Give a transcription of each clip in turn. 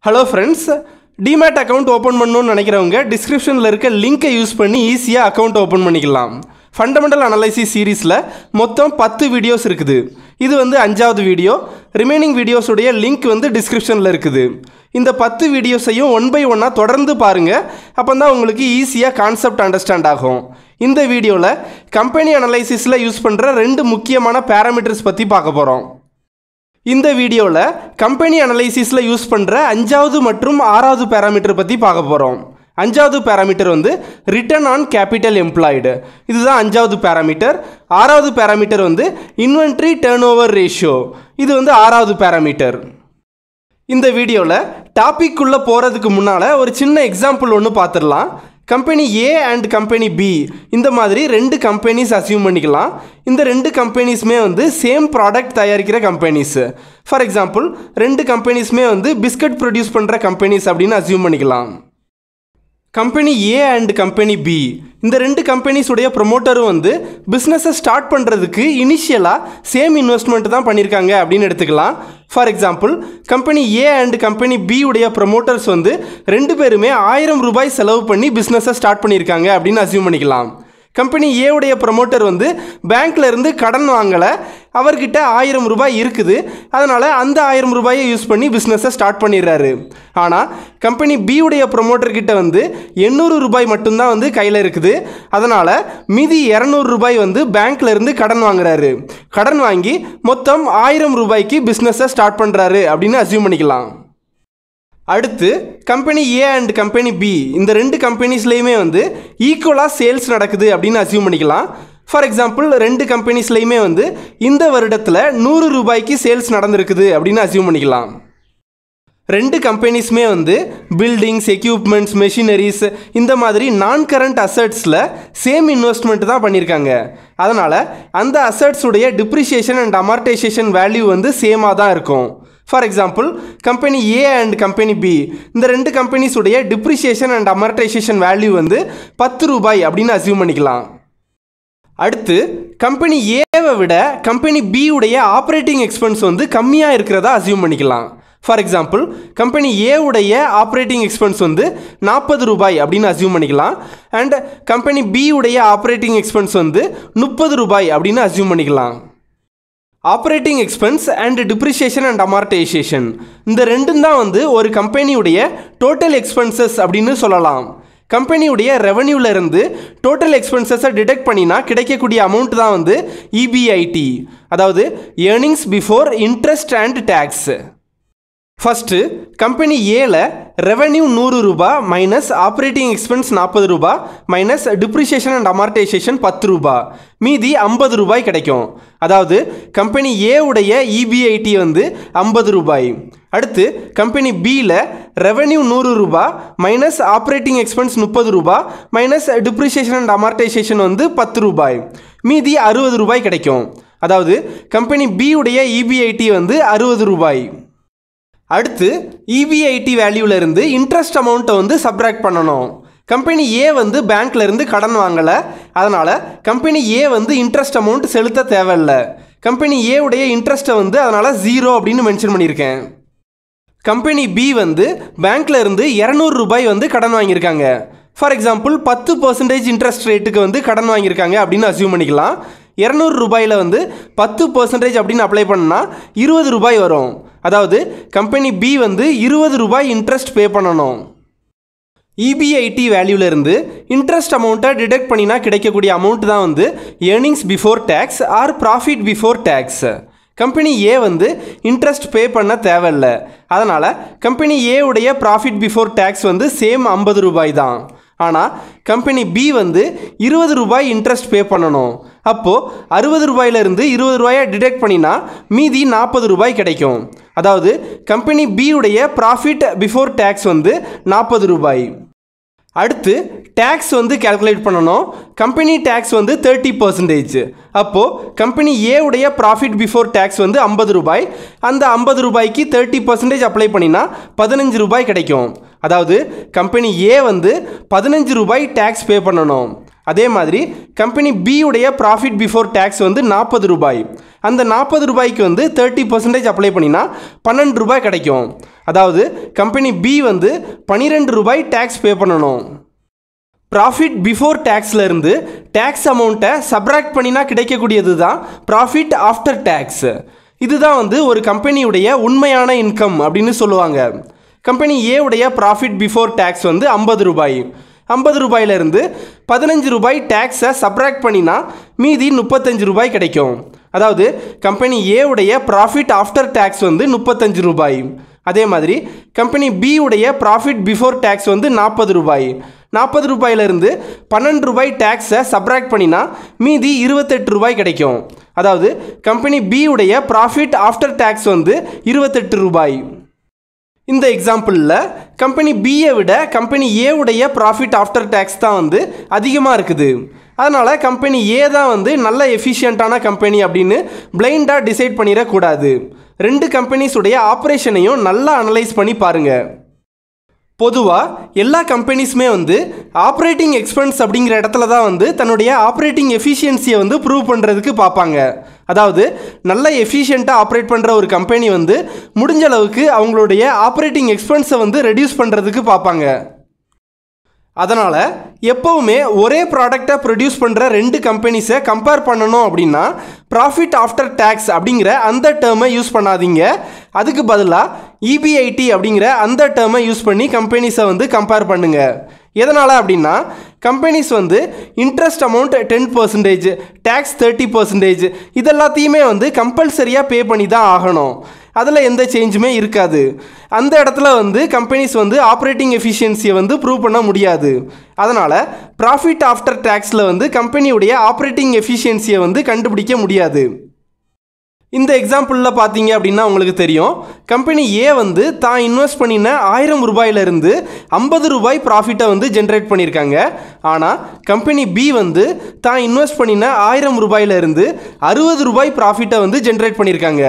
Hello friends, Demat account open பண்ணனும்னு நினைக்கிறவங்க descriptionல இருக்க லிங்கை யூஸ் பண்ணி ஈஸியா அக்கவுண்ட் ஓபன் பண்ணிக்கலாம். ஃபண்டமெண்டல் அனலைசிஸ் சீரிஸ்ல மொத்தம் 10 வீடியோஸ் இருக்குது. இது வந்து 5வது வீடியோ. ரிமைனிங் வீடியோஸ் உடைய லிங்க் வந்து descriptionல இருக்குது. இந்த 10 வீடியோஸையும் ஒன் பை ஒன்னா தொடர்ந்து பாருங்க. அப்பதான் உங்களுக்கு ஈஸியா கான்செப்ட் அண்டர்ஸ்டாண்ட் ஆகும். இந்த வீடியோல கம்பெனி அனலைசிஸ்ல யூஸ் பண்ற ரெண்டு முக்கியமான பாராமீட்டர்ஸ் பத்தி பார்க்க போறோம். இந்த வீடியோல கம்பெனி அனலைசிஸ்ல யூஸ் பண்ற 5வது மற்றும் 6வது பாராமீட்டர் பத்தி பார்க்க போறோம். 5வது பாராமீட்டர் வந்து ரிட்டர்ன் ஆன் கேபிட்டல் எம்ப்ளாய்டு. இதுதான் 5வது பாராமீட்டர். 6வது பாராமீட்டர் வந்து இன்வென்டரி டர்ன்ஓவர் ரேஷியோ. இது வந்து 6வது பாராமீட்டர். இந்த வீடியோல டாபிக் உள்ள போறதுக்கு முன்னால ஒரு சின்ன எக்ஸாம்பிள் ஒன்று பார்த்துடலாம். Company A and company B இந்த மாதிரி ரெண்டு கம்பெனிஸ் அசியூம் பண்ணிக்கலாம். இந்த ரெண்டு கம்பெனிஸுமே வந்து சேம் ப்ராடக்ட் தயாரிக்கிற கம்பெனிஸ். ஃபார் எக்ஸாம்பிள் ரெண்டு கம்பெனிஸுமே வந்து பிஸ்கட் ப்ரொடியூஸ் பண்ணுற கம்பெனிஸ் அப்படின்னு அசியூம் பண்ணிக்கலாம். Company A and company B இந்த ரெண்டு கம்பெனிஸுடைய ப்ரொமோட்டரும் வந்து பிஸ்னஸை ஸ்டார்ட் பண்ணுறதுக்கு இனிஷியலாக சேம் இன்வெஸ்ட்மெண்ட் தான் பண்ணியிருக்காங்க அப்படின்னு எடுத்துக்கலாம். For example company A and company B உடைய ப்ரொமோட்டர்ஸ் வந்து ரெண்டு பேருமே 1000 ரூபாய் செலவு பண்ணி பிஸ்னஸை ஸ்டார்ட் பண்ணியிருக்காங்க அப்படின்னு அசியூம் பண்ணிக்கலாம். கம்பெனி ஏ உடைய ப்ரொமோட்டர் வந்து பேங்க்ல இருந்து கடன் வாங்கலை, அவர்கிட்ட 1000 ரூபாய் இருக்குது. அதனால் அந்த 1000 ரூபாயை யூஸ் பண்ணி பிஸ்னஸை ஸ்டார்ட் பண்ணிடுறாரு. ஆனால் கம்பெனி பி உடைய ப்ரொமோட்டர்கிட்ட வந்து 800 ரூபாய் மட்டும்தான் வந்து கையில் இருக்குது. அதனால் மீதி 200 ரூபாய் வந்து பேங்க்ல இருந்து கடன் வாங்குறாரு. கடன் வாங்கி மொத்தம் 1000 ரூபாய்க்கு பிஸ்னஸை ஸ்டார்ட் பண்ணுறாரு அப்படின்னு அசியூம் பண்ணிக்கலாம். அடுத்து company A and company B இந்த ரெண்டு கம்பெனிஸ்லேயுமே வந்து ஈக்குவலாக சேல்ஸ் நடக்குது அப்படின்னு அசியூம் பண்ணிக்கலாம். ஃபார் எக்ஸாம்பிள் ரெண்டு கம்பெனிஸ்லேயுமே வந்து இந்த வருடத்தில் 100 ரூபாய்க்கு சேல்ஸ் நடந்திருக்குது அப்படின்னு அசியூம் பண்ணிக்கலாம். ரெண்டு கம்பெனிஸுமே வந்து பில்டிங்ஸ், எக்யூப்மெண்ட்ஸ், மெஷினரிஸ் இந்த மாதிரி நான் கரண்ட் அசட்ஸில் சேம் இன்வெஸ்ட்மெண்ட் தான் பண்ணியிருக்காங்க. அதனால் அந்த அசட்ஸுடைய டிப்ரிஷியேஷன் அண்ட் அமார்டைசேஷன் வேல்யூ வந்து சேமாக தான் இருக்கும். For example company A and company B இந்த ரெண்டு கம்பெனிஸுடைய டிப்ரிஷியேஷன் அண்ட் அமார்டைசேஷன் வேல்யூ வந்து 10 ரூபாய் அப்படின்னு அசியூம் பண்ணிக்கலாம். அடுத்து கம்பெனி ஏவை விட கம்பெனி பி உடைய ஆப்ரேட்டிங் எக்ஸ்பென்ஸ் வந்து கம்மியாக இருக்கிறதா அசியூம் பண்ணிக்கலாம். ஃபார் எக்ஸாம்பிள் கம்பெனி ஏ உடைய ஆப்ரேட்டிங் எக்ஸ்பென்ஸ் வந்து 40 ரூபாய் அப்படின்னு அசியூம் பண்ணிக்கலாம். அண்ட் கம்பெனி பி உடைய ஆப்ரேட்டிங் எக்ஸ்பென்ஸ் வந்து 30 ரூபாய் அப்படின்னு அசியூம் பண்ணிக்கலாம். Operating expense and depreciation and amortisation இந்த ரெண்டும் தான் வந்து ஒரு கம்பெனியுடைய டோட்டல் எக்ஸ்பென்சஸ் அப்படின்னு சொல்லலாம். கம்பெனியுடைய ரெவன்யூவில் இருந்து டோட்டல் எக்ஸ்பென்சஸை டிடெக்ட் பண்ணினா கிடைக்கக்கூடிய அமௌண்ட் தான் வந்து இபிஐடி, அதாவது earnings before interest and tax. First company ஏல ரெவன்யூ 100 ரூபாய் மைனஸ் ஆப்ரேட்டிங் எக்ஸ்பென்ஸ் 40 ரூபாய் மைனஸ் டிப்ரிஷியேஷன் அண்ட் அமார்டைசேஷன் 10 ரூபாய், மீதி 50 ரூபாய் கிடைக்கும். அதாவது கம்பெனி ஏ உடைய இபிஐடி வந்து 50 ரூபாய். அடுத்து கம்பெனி பியில் ரெவன்யூ 100 ரூபாய் மைனஸ் ஆப்ரேட்டிங் எக்ஸ்பென்ஸ் 30 ரூபாய் மைனஸ் டிப்ரிஷியேஷன் அண்ட் அமார்டைசேஷன் வந்து 10 ரூபாய், மீதி 60 ரூபாய் கிடைக்கும். அதாவது கம்பெனி பி உடைய இபிஐடி வந்து 60 ரூபாய். அடுத்து இபிஐடி வேல்யூவில் இருந்து இன்ட்ரெஸ்ட் அமௌண்ட்டை வந்து சப்ராக்ட் பண்ணணும். கம்பெனி ஏ வந்து பேங்க்ல இருந்து கடன் வாங்கலை, அதனால் கம்பெனி ஏ வந்து இன்ட்ரெஸ்ட் அமௌண்ட் செலுத்த தேவையில்லை. கம்பெனி ஏ உடைய இன்ட்ரெஸ்ட்டை வந்து அதனால் 0 அப்படின்னு மென்ஷன் பண்ணியிருக்கேன். கம்பெனி பி வந்து பேங்க்ல இருந்து 200 ரூபாய் வந்து கடன் வாங்கியிருக்காங்க. ஃபார் எக்ஸாம்பிள் 10% இன்ட்ரெஸ்ட் ரேட்டுக்கு வந்து கடன் வாங்கியிருக்காங்க அப்படின்னு அசியூம் பண்ணிக்கலாம். 200 ரூபாயில் வந்து 10% அப்படின்னு அப்ளை பண்ணால் 20 ரூபாய் வரும். அதாவது கம்பெனி பி வந்து 20 ரூபாய் இன்ட்ரெஸ்ட் பே பண்ணணும். இபிஐடி வேல்யூலேருந்து இன்ட்ரெஸ்ட் அமௌண்ட்டை டிடெக்ட் பண்ணினா கிடைக்கக்கூடிய அமௌண்ட் தான் வந்து earnings before tax or profit before tax. Company A வந்து இன்ட்ரெஸ்ட் பே பண்ண தேவையில்லை. அதனால் கம்பெனி ஏ உடைய ப்ராஃபிட் பிஃபோர் டேக்ஸ் வந்து சேம் 50 ரூபாய் தான். ஆனால் கம்பெனி பி வந்து 20 ரூபாய் இன்ட்ரெஸ்ட் பே பண்ணணும். அப்போது 60 ரூபாயிலிருந்து 20 ரூபாயை டிடெக்ட் பண்ணினா மீதி 40 ரூபாய் கிடைக்கும். அதாவது கம்பெனி பி உடைய ப்ராஃபிட் பிஃபோர் டேக்ஸ் வந்து 40 ரூபாய். அடுத்து டேக்ஸ் வந்து கேல்குலேட் பண்ணணும். கம்பெனி டேக்ஸ் வந்து 30%. அப்போது கம்பெனி ஏ உடைய ப்ராஃபிட் பிஃபோர் டேக்ஸ் வந்து 50 ரூபாய். அந்த 50 ரூபாய்க்கு 30% அப்ளை பண்ணினா 15 ரூபாய் கிடைக்கும். அதாவது கம்பெனி ஏ வந்து 15 ரூபாய் டேக்ஸ் பே பண்ணணும். அதே மாதிரி கம்பெனி பி உடைய ப்ராஃபிட் பிஃபோர் டேக்ஸ் வந்து 40 ரூபாய். அந்த 40 ரூபாய்க்கு வந்து 30% அப்ளை பண்ணினா 12 ரூபாய் கிடைக்கும். அதாவது கம்பெனி பி வந்து 12 ரூபாய் டேக்ஸ் பே பண்ணணும். ப்ராஃபிட் பிஃபோர் டேக்ஸில் இருந்து டேக்ஸ் அமௌண்ட்டை சப்ராக்ட் பண்ணினா கிடைக்கக்கூடியது தான் ப்ராஃபிட் ஆஃப்டர் டேக்ஸ். இதுதான் வந்து ஒரு கம்பெனியுடைய உண்மையான இன்கம் அப்படின்னு சொல்லுவாங்க. கம்பெனி ஏ உடைய ப்ராஃபிட் பிஃபோர் டேக்ஸ் வந்து 50 ரூபாய். 50 ரூபாயிலிருந்து 15 ரூபாய் டேக்ஸை சப்ராக்ட் பண்ணினா மீதி 35 ரூபாய் கிடைக்கும். அதாவது கம்பெனி ஏ உடைய ப்ராஃபிட் ஆஃப்டர் டேக்ஸ் வந்து 35 ரூபாய். அதே மாதிரி கம்பெனி பி உடைய ப்ராஃபிட் பிஃபோர் டேக்ஸ் வந்து 40 ரூபாய். 40 ரூபாயிலிருந்து 12 ரூபாய் டேக்ஸை சப்ராக்ட் பண்ணினா மீதி 28 ரூபாய் கிடைக்கும். அதாவது கம்பெனி பி உடைய ப்ராஃபிட் ஆஃப்டர் டேக்ஸ் வந்து 28 ரூபாய். இந்த எக்ஸாம்பிளில் கம்பெனி பியை விட கம்பெனி ஏ உடைய ப்ராஃபிட் ஆஃப்டர் டேக்ஸ் தான் வந்து அதிகமாக இருக்குது. அதனால் கம்பெனி ஏ தான் வந்து நல்ல எஃபிஷியண்ட்டான கம்பெனி அப்படின்னு பிளைண்டாக டிசைட் பண்ணிடக்கூடாது. ரெண்டு கம்பெனிஸுடைய ஆப்ரேஷனையும் நல்லா அனலைஸ் பண்ணி பாருங்கள். பொதுவாக எல்லா கம்பெனிஸுமே வந்து ஆப்ரேட்டிங் எக்ஸ்பென்ஸ் அப்படிங்கிற இடத்துல தான் வந்து தன்னுடைய ஆப்ரேட்டிங் எஃபிஷியன்சியை வந்து ப்ரூவ் பண்ணுறதுக்கு பார்ப்பாங்க. அதாவது நல்ல எஃபிஷியண்ட்டாக ஆப்ரேட் பண்ணுற ஒரு கம்பெனி வந்து முடிஞ்ச அளவுக்கு அவங்களுடைய ஆப்ரேட்டிங் எக்ஸ்பென்ஸை வந்து ரெடியூஸ் பண்ணுறதுக்கு பார்ப்பாங்க. அதனால் எப்போவுமே ஒரே ப்ராடக்டை ப்ரொடியூஸ் பண்ணுற ரெண்டு கம்பெனிஸை கம்பேர் பண்ணணும் அப்படின்னா ப்ராஃபிட் ஆஃப்டர் டேக்ஸ் அப்படிங்கிற அந்த டேர்மை யூஸ் பண்ணாதீங்க. அதுக்கு பதிலாக இபிஐடி அப்படிங்கிற அந்த டேர்மை யூஸ் பண்ணி கம்பெனிஸை வந்து கம்பேர் பண்ணுங்கள். எதனால் அப்படின்னா கம்பெனிஸ் வந்து இன்ட்ரெஸ்ட் அமௌண்ட் 10%, டேக்ஸ் 30%, இதெல்லாத்தையுமே வந்து கம்பல்சரியாக பே பண்ணி தான் ஆகணும். அதில் எந்த சேஞ்சுமே இருக்காது. அந்த இடத்துல வந்து கம்பெனிஸ் வந்து ஆப்ரேட்டிங் எஃபிஷியன்சியை வந்து ப்ரூவ் பண்ண முடியாது. அதனால் ப்ராஃபிட் ஆஃப்டர் டேக்ஸில் வந்து கம்பெனியுடைய ஆப்ரேட்டிங் எஃபிஷியன்சியை வந்து கண்டுபிடிக்க முடியாது. இந்த எக்ஸாம்பிளில் பார்த்தீங்க அப்படின்னா உங்களுக்கு தெரியும், கம்பெனி ஏ வந்து தான் இன்வெஸ்ட் பண்ணின 1000 ரூபாயிலிருந்து 50 ரூபாய் ப்ராஃபிட்டை வந்து ஜென்ரேட் பண்ணியிருக்காங்க. ஆனால் கம்பெனி பி வந்து தான் இன்வெஸ்ட் பண்ணின 1000 ரூபாயிலிருந்து 60 ரூபாய் ப்ராஃபிட்டை வந்து ஜென்ரேட் பண்ணியிருக்காங்க.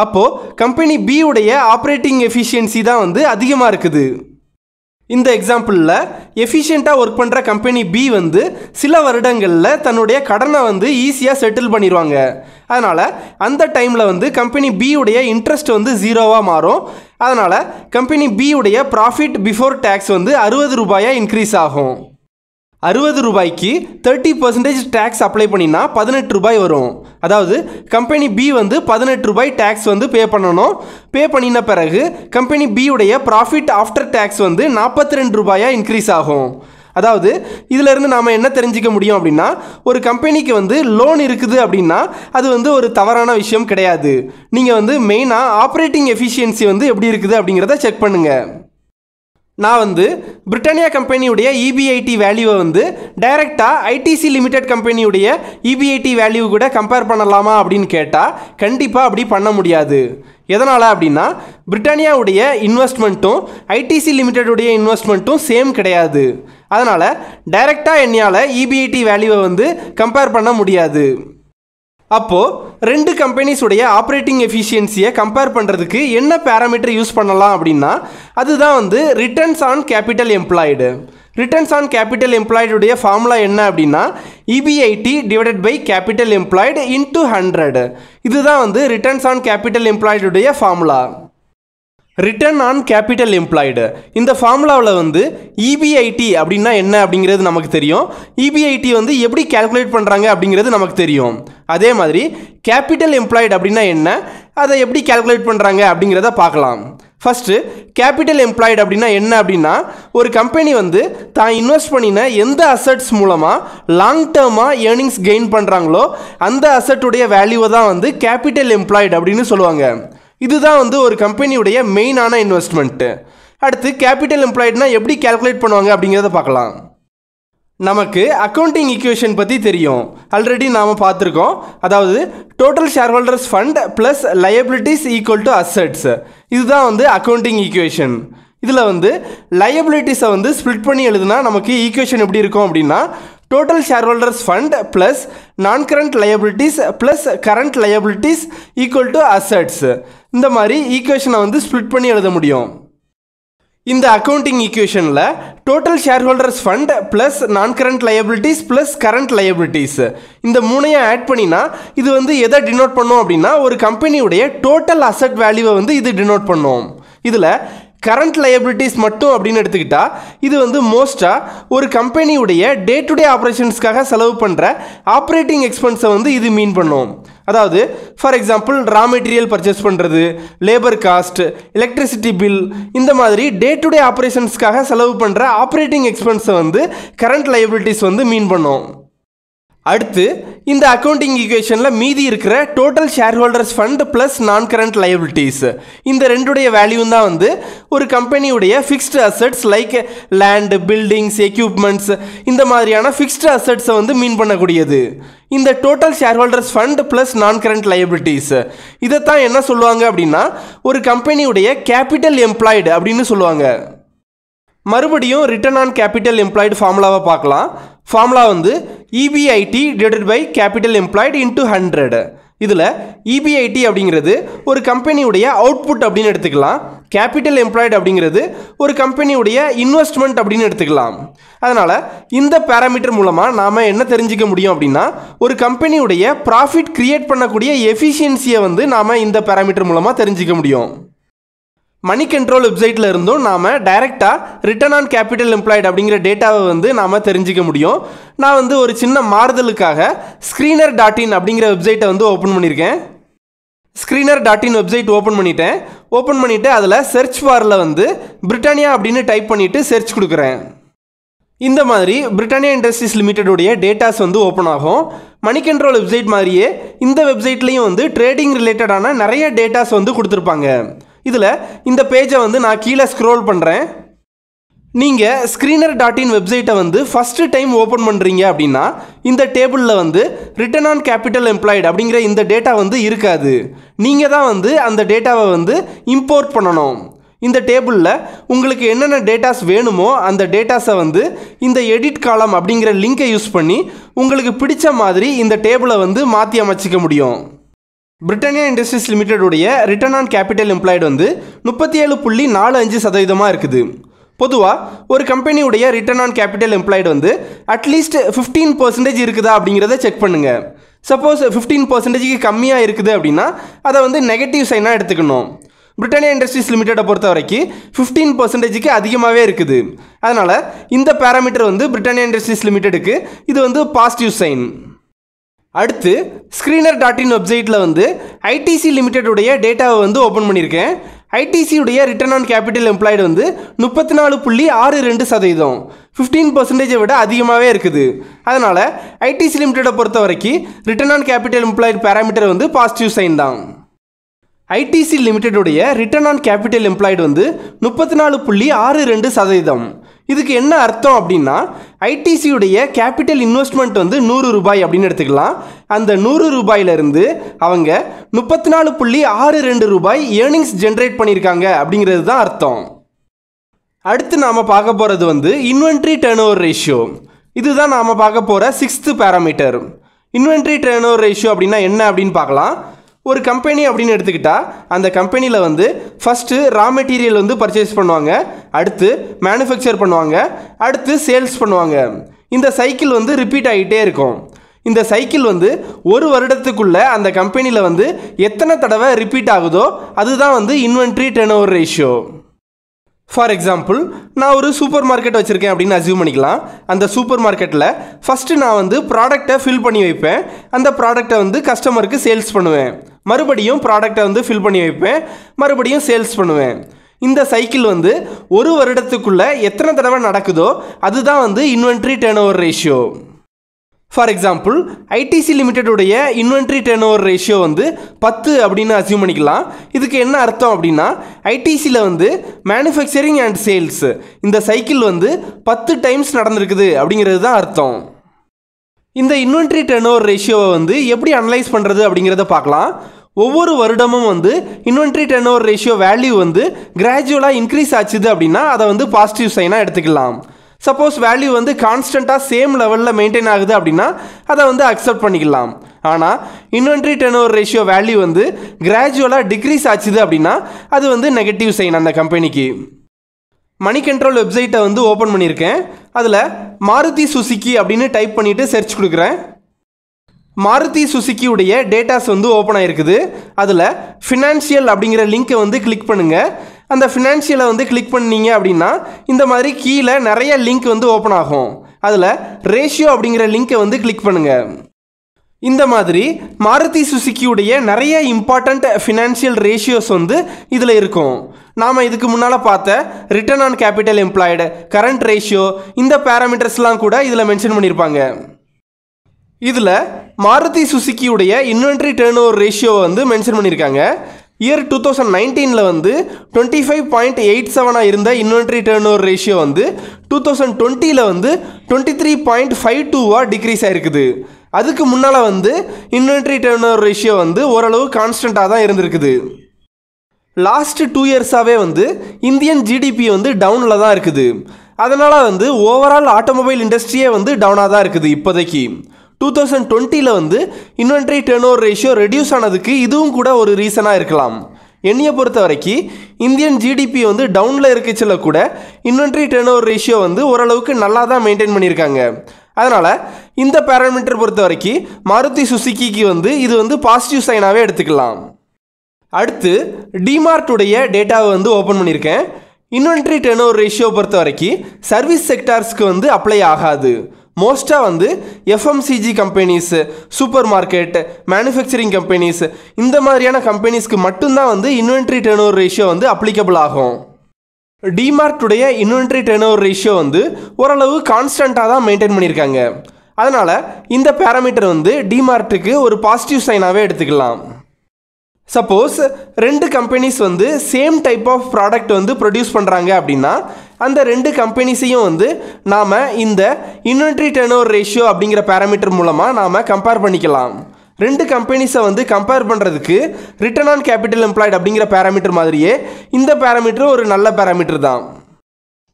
அப்போது கம்பெனி பி உடைய ஆப்ரேட்டிங் எஃபிஷியன்சி தான் வந்து அதிகமாக இருக்குது. இந்த எக்ஸாம்பிளில் எஃபிஷியண்ட்டாக ஒர்க் பண்ணுற கம்பெனி பி வந்து சில வருடங்களில் தன்னுடைய கடனை வந்து ஈஸியாக செட்டில் பண்ணிடுவாங்க. அதனால் அந்த டைமில் வந்து கம்பெனி பி உடைய இன்ட்ரெஸ்ட் வந்து 0வாக மாறும். அதனால் கம்பெனி பி உடைய ப்ராஃபிட் பிஃபோர் டேக்ஸ் வந்து 60 ரூபாயாக இன்க்ரீஸ் ஆகும். 60 ரூபாய்க்கு 30% டேக்ஸ் அப்ளை பண்ணினா 18 ரூபாய் வரும். அதாவது கம்பெனி பி வந்து 18 ரூபாய் டேக்ஸ் வந்து பே பண்ணணும். பே பண்ணின பிறகு கம்பெனி பி உடைய ப்ராஃபிட் ஆஃப்டர் டேக்ஸ் வந்து 42 ரூபாயாக இன்க்ரீஸ் ஆகும். அதாவது இதிலிருந்து நாம் என்ன தெரிஞ்சிக்க முடியும் அப்படின்னா, ஒரு கம்பெனிக்கு வந்து லோன் இருக்குது அப்படின்னா அது வந்து ஒரு தவறான விஷயம் கிடையாது. நீங்கள் வந்து மெயினாக ஆப்ரேட்டிங் எஃபிஷியன்சி வந்து எப்படி இருக்குது அப்படிங்கிறத செக் பண்ணுங்கள். நான் வந்து பிரிட்டானியா கம்பெனியுடைய இபிஐடி வேல்யூவை வந்து டைரெக்டாக ஐடிசி லிமிடெட் கம்பெனியுடைய இபிஐடி வேல்யூ கூட கம்பேர் பண்ணலாமா அப்படின்னு கேட்டால் கண்டிப்பாக அப்படி பண்ண முடியாது. எதனால் அப்படின்னா பிரிட்டானியாவுடைய இன்வெஸ்ட்மெண்ட்டும் ஐடிசி லிமிடெட்டுடைய இன்வெஸ்ட்மெண்ட்டும் சேம் கிடையாது. அதனால் டைரெக்டாக என்னால் இபிஐடி வேல்யூவை வந்து கம்பேர் பண்ண முடியாது. அப்போது ரெண்டு கம்பெனிஸுடைய ஆப்ரேட்டிங் எஃபிஷியன்சியை கம்பேர் பண்ணுறதுக்கு என்ன பேராமீட்டர் யூஸ் பண்ணலாம் அப்படின்னா அதுதான் வந்து returns on capital employed. Returns on capital எம்ப்ளாய்டுடைய ஃபார்முலா என்ன அப்படின்னா EBIT divided by capital employed into 100. இதுதான் வந்து ரிட்டர்ன்ஸ் ஆன் கேபிட்டல் எம்ப்ளாய்டுடைய formula. Return on capital employed இந்த ஃபார்முலாவில் வந்து இபிஐடி அப்படின்னா என்ன அப்படிங்கிறது நமக்கு தெரியும். இபிஐடி வந்து எப்படி கால்குலேட் பண்ணுறாங்க அப்படிங்கிறது நமக்கு தெரியும். அதே மாதிரி கேபிட்டல் எம்ப்ளாய்டு அப்படின்னா என்ன, அதை எப்படி கால்குலேட் பண்ணுறாங்க அப்படிங்கிறத பார்க்கலாம். ஃபஸ்ட்டு கேபிட்டல் எம்ப்ளாய்டு அப்படின்னா என்ன அப்படின்னா ஒரு கம்பெனி வந்து தான் இன்வெஸ்ட் பண்ணின எந்த அசட்ஸ் மூலமாக லாங் டேர்மாக ஏர்னிங்ஸ் கெயின் பண்ணுறாங்களோ அந்த அசட்டுடைய வேல்யூவை தான் வந்து கேபிட்டல் எம்ப்ளாய்டு அப்படின்னு சொல்லுவாங்க. இதுதான் வந்து ஒரு கம்பெனியுடைய மெயினான இன்வெஸ்ட்மெண்ட்டு. அடுத்து கேபிட்டல் எம்ப்ளாய்டுனா எப்படி கால்குலேட் பண்ணுவாங்க அப்படிங்கிறத பார்க்கலாம். நமக்கு அக்கௌண்டிங் ஈக்குவேஷன் பற்றி தெரியும், ஆல்ரெடி நாம் பார்த்துருக்கோம். அதாவது total shareholders fund plus liabilities equal to assets. இதுதான் வந்து அக்கௌண்டிங் ஈக்குவேஷன். இதில் வந்து லயபிலிட்டிஸை வந்து ஸ்ப்ளிட் பண்ணி எழுதுனா நமக்கு ஈக்குவேஷன் எப்படி இருக்கும் அப்படின்னா total shareholders fund plus non current liabilities plus current liabilities equal to assets. இந்த மாதிரி ஈக்குவேஷனை வந்து ஸ்ப்ளிட் பண்ணி எழுத முடியும். இந்த அக்கவுண்டிங் ஈக்குவேஷனில் total shareholders fund plus non current liabilities plus current liabilities இந்த மூணையும் ஆட் பண்ணினா இது வந்து எதை டினோட் பண்ணும் அப்படின்னா ஒரு கம்பெனியுடைய டோட்டல் அசெட் வேல்யூவை வந்து இது டினோட் பண்ணும். இதில் கரண்ட் லயபிலிட்டிஸ் மட்டும் அப்படின்னு எடுத்துக்கிட்டால் இது வந்து மோஸ்ட்டாக ஒரு கம்பெனியுடைய டே டு டே ஆப்ரேஷன்ஸ்க்காக செலவு பண்ணுற ஆப்ரேட்டிங் எக்ஸ்பென்ஸை வந்து இது மீன் பண்ணும். அதாவது for example raw material purchase பண்ணுறது, லேபர் காஸ்ட், எலக்ட்ரிசிட்டி பில், இந்த மாதிரி டே டு டே ஆப்ரேஷன்ஸ்க்காக செலவு பண்ணுற ஆப்ரேட்டிங் எக்ஸ்பென்ஸை வந்து கரண்ட் லயபிலிட்டிஸ் வந்து மீன் பண்ணும். அடுத்து இந்த அக்கவுண்டிங் ஈக்குவேஷனில் மீதி இருக்கிற total shareholders fund plus non current liabilities இந்த ரெண்டுடைய வேல்யூ தான் வந்து ஒரு கம்பெனியுடைய fixed assets like land, buildings, equipments இந்த மாதிரியான ஃபிக்ஸ்டு அசெட்ஸை வந்து மீன் பண்ணக்கூடியது. இந்த total shareholders fund plus non current liabilities இதைத்தான் என்ன சொல்லுவாங்க அப்படின்னா ஒரு கம்பெனியுடைய கேபிட்டல் எம்ப்ளாய்டு அப்படின்னு சொல்லுவாங்க. மறுபடியும் ரிட்டர்ன் ஆன் கேபிட்டல் எம்ப்ளாய்டு ஃபார்முலாவை பார்க்கலாம். ஃபார்முலா வந்து EBIT divided by capital employed into 100. இதில் EBIT அப்படிங்கிறது ஒரு கம்பெனியுடைய அவுட்புட் அப்படின்னு எடுத்துக்கலாம். கேபிட்டல் எம்ப்ளாய்டு அப்படிங்கிறது ஒரு கம்பெனியுடைய இன்வெஸ்ட்மெண்ட் அப்படின்னு எடுத்துக்கலாம். அதனால் இந்த பேராமீட்டர் மூலமாக நாம் என்ன தெரிஞ்சிக்க முடியும் அப்படின்னா ஒரு கம்பெனியுடைய ப்ராஃபிட் கிரியேட் பண்ணக்கூடிய எஃபிஷியன்சியை வந்து நாம் இந்த பேராமீட்டர் மூலமாக தெரிஞ்சிக்க முடியும். மணி கண்ட்ரோல் வெப்சைட்டில் இருந்தும் நாம் டைரெக்டாக ரிட்டர்ன் ஆன் கேபிட்டல் எம்ப்ளாய்டு அப்படிங்கிற டேட்டாவை வந்து நாம் தெரிஞ்சிக்க முடியும். நான் வந்து ஒரு சின்ன மாறுதலுக்காக screener.in அப்படிங்கிற வெப்சைட்டை வந்து ஓப்பன் பண்ணியிருக்கேன். screener.in வெப்சைட் ஓப்பன் பண்ணிவிட்டு அதில் சர்ச் பாரில் வந்து பிரிட்டானியா அப்படின்னு டைப் பண்ணிவிட்டு சர்ச் கொடுக்குறேன். இந்த மாதிரி பிரிட்டானியா இண்டஸ்ட்ரீஸ் லிமிடெடுடைய டேட்டாஸ் வந்து ஓப்பன் ஆகும். மணி கண்ட்ரோல் வெப்சைட் மாதிரியே இந்த வெப்சைட்லேயும் வந்து ட்ரேடிங் ரிலேட்டடான நிறைய டேட்டாஸ் வந்து கொடுத்துருப்பாங்க. இதில் இந்த பேஜை வந்து நான் கீழே ஸ்க்ரோல் பண்ணுறேன். நீங்கள் screener.in வெப்சைட்டை வந்து ஃபஸ்ட்டு டைம் ஓப்பன் பண்ணுறீங்க அப்படின்னா இந்த டேபிளில் வந்து ரிட்டர்ன் ஆன் கேபிட்டல் எம்ப்ளாய்டு அப்படிங்கிற இந்த டேட்டா வந்து இருக்காது. நீங்கள் தான் வந்து அந்த டேட்டாவை வந்து இம்போர்ட் பண்ணணும். இந்த டேபிளில் உங்களுக்கு என்னென்ன டேட்டாஸ் வேணுமோ அந்த டேட்டாஸை வந்து இந்த எடிட் காலம் அப்படிங்கிற லிங்கை யூஸ் பண்ணி உங்களுக்கு பிடிச்ச மாதிரி இந்த டேபிளை வந்து மாற்றி அமைச்சிக்க முடியும். பிரிட்டானியா இண்டஸ்ட்ரீஸ் லிமிடெடுடைய ரிட்டர்ன் ஆன் கேபிட்டல் எம்ப்ளாய்டு வந்து 37.45% இருக்குது. பொதுவாக ஒரு கம்பெனியுடைய ரிட்டர்ன் ஆன் கேபிட்டல் எம்ப்ளாய்டு வந்து அட்லீஸ்ட் 15% இருக்குதா அப்படிங்கிறத செக் பண்ணுங்கள். சப்போஸ் 15%க்கு கம்மியாக இருக்குது அப்படின்னா அதை வந்து நெகட்டிவ் சைனாக எடுத்துக்கணும். பிரிட்டானியா இண்டஸ்ட்ரீஸ் லிமிடெடை பொறுத்த வரைக்கும் 15%க்கு அதிகமாகவே இருக்குது. அதனால் இந்த பேராமீட்டர் வந்து பிரிட்டானியா இண்டஸ்ட்ரீஸ் லிமிடெடுக்கு இது வந்து பாசிட்டிவ் சைன். அடுத்து screener.in வெப்சைட்டில் வந்து ITC லிமிடெடுடைய டேட்டாவை வந்து ஓப்பன் பண்ணியிருக்கேன். ஐடிசியுடைய ரிட்டர்ன் ஆன் கேபிட்டல் எம்ப்ளாய்டு வந்து 34.62%, 15% விட அதிகமாகவே இருக்குது. அதனால் ஐடிசி லிமிடெடை பொறுத்த வரைக்கும் return on capital employed parameter வந்து பாசிட்டிவ் சைன் தான். ஐடிசி லிமிடெடுடைய ரிட்டர்ன் ஆன் கேபிட்டல் எம்ப்ளாய்டு வந்து 34.62%. இதுக்கு என்ன அர்த்தம் அப்படின்னா ஐடிசியுடைய கேபிட்டல் இன்வெஸ்ட்மெண்ட் வந்து 100 ரூபாய் அப்படின்னு எடுத்துக்கலாம். அந்த 100 ரூபாயிலிருந்து அவங்க 34.62 ரூபாய் ஏர்னிங்ஸ் ஜென்ரேட் பண்ணியிருக்காங்க அப்படிங்கிறது தான் அர்த்தம். அடுத்து நாம் பார்க்க போகிறது வந்து இன்வென்ட்ரி டர்ன்ஓவர் ரேஷியோ. இதுதான் நாம் பார்க்க போகிற 6th parameter. Inventory turnover ratio அப்படின்னா என்ன அப்படின்னு பார்க்கலாம். ஒரு கம்பெனி அப்படின்னு எடுத்துக்கிட்டால் அந்த கம்பெனியில் வந்து ஃபஸ்ட்டு ரா மெட்டீரியல் வந்து பர்ச்சேஸ் பண்ணுவாங்க, அடுத்து மேனுஃபேக்சர் பண்ணுவாங்க, அடுத்து சேல்ஸ் பண்ணுவாங்க. இந்த சைக்கிள் வந்து ரிப்பீட் ஆகிட்டே இருக்கும். இந்த சைக்கிள் வந்து ஒரு வருடத்துக்குள்ளே அந்த கம்பெனியில் வந்து எத்தனை தடவை ரிப்பீட் ஆகுதோ அதுதான் வந்து inventory turnover ratio. For example, நான் ஒரு சூப்பர் மார்க்கெட் வச்சுருக்கேன் அப்படின்னு அசியூம் பண்ணிக்கலாம். அந்த சூப்பர் மார்க்கெட்டில் ஃபஸ்ட்டு நான் வந்து ப்ராடக்டை ஃபில் பண்ணி வைப்பேன், அந்த ப்ராடக்டை வந்து கஸ்டமருக்கு சேல்ஸ் பண்ணுவேன், மறுபடியும் ப்ராடக்டை வந்து ஃபில் பண்ணி வைப்பேன், மறுபடியும் சேல்ஸ் பண்ணுவேன். இந்த சைக்கிள் வந்து ஒரு வருடத்துக்குள்ளே எத்தனை தடவை நடக்குதோ அதுதான் வந்து inventory turnover ratio. For example, ITC லிமிடெடுடைய இன்வென்ட்ரி டர்ன்ஓவர் ரேஷியோ வந்து 10 அப்படின்னு அசியூம் பண்ணிக்கலாம். இதுக்கு என்ன அர்த்தம் அப்படின்னா ஐடிசியில் வந்து மேனுஃபேக்சரிங் அண்ட் சேல்ஸ் இந்த சைக்கிள் வந்து 10 டைம்ஸ் நடந்திருக்குது அப்படிங்கிறது தான் அர்த்தம். இந்த இன்வென்ட்ரி டர்ன்ஓவர் ரேஷியோவை வந்து எப்படி அனலைஸ் பண்ணுறது அப்படிங்கிறத பார்க்கலாம். ஒவ்வொரு வருடமும் வந்து இன்வென்ட்ரி டர்ன்ஓவர் ரேஷியோ வேல்யூ வந்து கிராஜுவலாக இன்க்ரீஸ் ஆச்சுது அப்படின்னா அதை வந்து பாசிட்டிவ் சைனாக எடுத்துக்கலாம். சப்போஸ் வேல்யூ வந்து கான்ஸ்டண்ட்டாக சேம் லெவலில் மெயின்டைன் ஆகுது அப்படின்னா அதை வந்து அக்செப்ட் பண்ணிக்கலாம். ஆனால் இன்வென்ட்ரி டர்ன்ஓவர் ரேஷியோ வேல்யூ வந்து கிராஜுவலாக டிக்ரீஸ் ஆச்சுது அப்படின்னா அது வந்து நெகட்டிவ் சைன் அந்த கம்பெனிக்கு. மணி கண்ட்ரோல் வெப்சைட்டை வந்து ஓப்பன் பண்ணியிருக்கேன். அதில் மாருதி சுசுகி அப்படின்னு டைப் பண்ணிவிட்டு சர்ச் கொடுக்குறேன். மாருதி சுசுகியுடைய டேட்டாஸ் வந்து ஓப்பன் ஆகிருக்குது. அதில் ஃபினான்ஷியல் அப்படிங்கிற லிங்க்கை வந்து கிளிக் பண்ணுங்கள். அந்த ஃபினான்ஷியலை வந்து கிளிக் பண்ணிங்க அப்படின்னா இந்த மாதிரி கீழே நிறைய லிங்க் வந்து ஓப்பன் ஆகும். அதில் ரேஷியோ அப்படிங்கிற லிங்க்கை வந்து கிளிக் பண்ணுங்கள். இந்த மாதிரி மாருதி சுசுகியுடைய நிறைய இம்பார்ட்டண்ட் ஃபினான்ஷியல் ரேஷியோஸ் வந்து இதில் இருக்கும். நாம் இதுக்கு முன்னால் பார்த்த return on capital employed, current ratio, இந்த பேராமீட்டர்ஸ்லாம் கூட இதில் மென்ஷன் பண்ணியிருப்பாங்க. இதில் மாருதி சுசுகியுடைய இன்வென்ட்ரி டர்ன் ஓவர் ரேஷியோவை வந்து மென்ஷன் பண்ணியிருக்காங்க. இயர் 2019 வந்து 25.87 இருந்த இன்வென்ட்ரி டர்ன் ஓவர் ரேஷியோ வந்து 2020 வந்து 23.52 டிக்ரீஸ் ஆகிருக்குது. அதுக்கு முன்னால் வந்து இன்வென்ட்ரி டர்ன் ஓவர் ரேஷியோ வந்து ஓரளவு கான்ஸ்டண்ட்டாக தான் இருந்திருக்குது. லாஸ்ட் 2 இயர்ஸாகவே வந்து இந்தியன் ஜிடிபி வந்து டவுனில் தான் இருக்குது. அதனால் வந்து ஓவரால் ஆட்டோமொபைல் இண்டஸ்ட்ரியே வந்து டவுனாக தான் இருக்குது. இப்போதைக்கு 2020 வந்து inventory turn over ratio reduce ஆனதுக்கு இதுவும் கூட ஒரு ரீசனாக இருக்கலாம். என்னையை பொறுத்த வரைக்கும் இந்தியன் ஜிடிபி வந்து டவுனில் இருக்கச்சில கூட இன்வென்ட்ரி டர்ன் ஓவர் ரேஷியோ வந்து ஓரளவுக்கு நல்லா தான் மெயின்டைன் பண்ணியிருக்காங்க. அதனால் இந்த பேராமீட்டர் பொறுத்த வரைக்கும் மாருதி சுசுகிக்கு வந்து இது வந்து பாசிட்டிவ் சைனாகவே எடுத்துக்கலாம். அடுத்து டிமார்ட்டுடைய டேட்டாவை வந்து ஓப்பன் பண்ணியிருக்கேன். இன்வென்ட்ரி டர்ன் ஓவர் ரேஷியோ பொறுத்த வரைக்கும் சர்வீஸ் செக்டார்ஸ்க்கு வந்து அப்ளை ஆகாது. மோஸ்ட்டாக வந்து FMCG companies, super market, manufacturing companies, இந்த மாதிரியான கம்பெனிஸ்க்கு மட்டும்தான் வந்து இன்வென்ட்ரி டர்ன் ஓவர் ரேஷியோ வந்து அப்ளிகபிள் ஆகும். டிமார்ட்டுடைய இன்வென்ட்ரி டர்ன் ஓவர் ரேஷியோ வந்து ஓரளவு கான்ஸ்டண்ட்டாக தான் மெயின்டைன் பண்ணியிருக்காங்க. அதனால் இந்த பேராமீட்டர் வந்து டிமார்ட்டுக்கு ஒரு பாசிட்டிவ் சைனாகவே எடுத்துக்கலாம். சப்போஸ் 2 கம்பெனிஸ் வந்து சேம் டைப் ஆஃப் ப்ராடக்ட் வந்து ப்ரொடியூஸ் பண்ணுறாங்க அப்படின்னா அந்த 2 கம்பெனிஸையும் வந்து நாம் இந்த இன்வென்ட்ரி டர்ன் ஓவர் ரேஷியோ அப்படிங்கிற பேராமீட்டர் மூலமாக நாம் கம்பேர் பண்ணிக்கலாம். 2 கம்பெனிஸை வந்து கம்பேர் பண்ணுறதுக்கு ரிட்டர்ன் ஆன் கேபிட்டல் எம்ப்ளாய்டு அப்படிங்கிற பேராமீட்டர் மாதிரியே இந்த பேராமீட்டரும் ஒரு நல்ல பேராமீட்டர் தான்.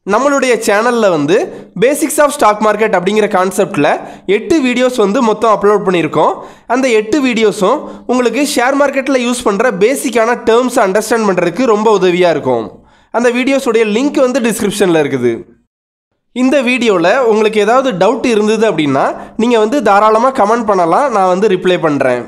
நம்மளுடைய சேனலில் வந்து பேசிக்ஸ் ஆஃப் ஸ்டாக் மார்க்கெட் அப்படிங்கிற கான்செப்டில் 8 வீடியோஸ் வந்து மொத்தம் அப்லோட் பண்ணியிருக்கோம். அந்த 8 வீடியோஸும் உங்களுக்கு ஷேர் மார்க்கெட்டில் யூஸ் பண்ணுற பேசிக்கான டேர்ம்ஸை அண்டர்ஸ்டாண்ட் பண்ணுறதுக்கு ரொம்ப உதவியாக இருக்கும். அந்த வீடியோஸுடைய லிங்க் வந்து டிஸ்கிரிப்ஷனில் இருக்குது. இந்த வீடியோவில் உங்களுக்கு ஏதாவது டவுட் இருந்தது அப்படின்னா நீங்கள் வந்து தாராளமாக கமெண்ட் பண்ணலாம், நான் வந்து ரிப்ளை பண்ணுறேன்.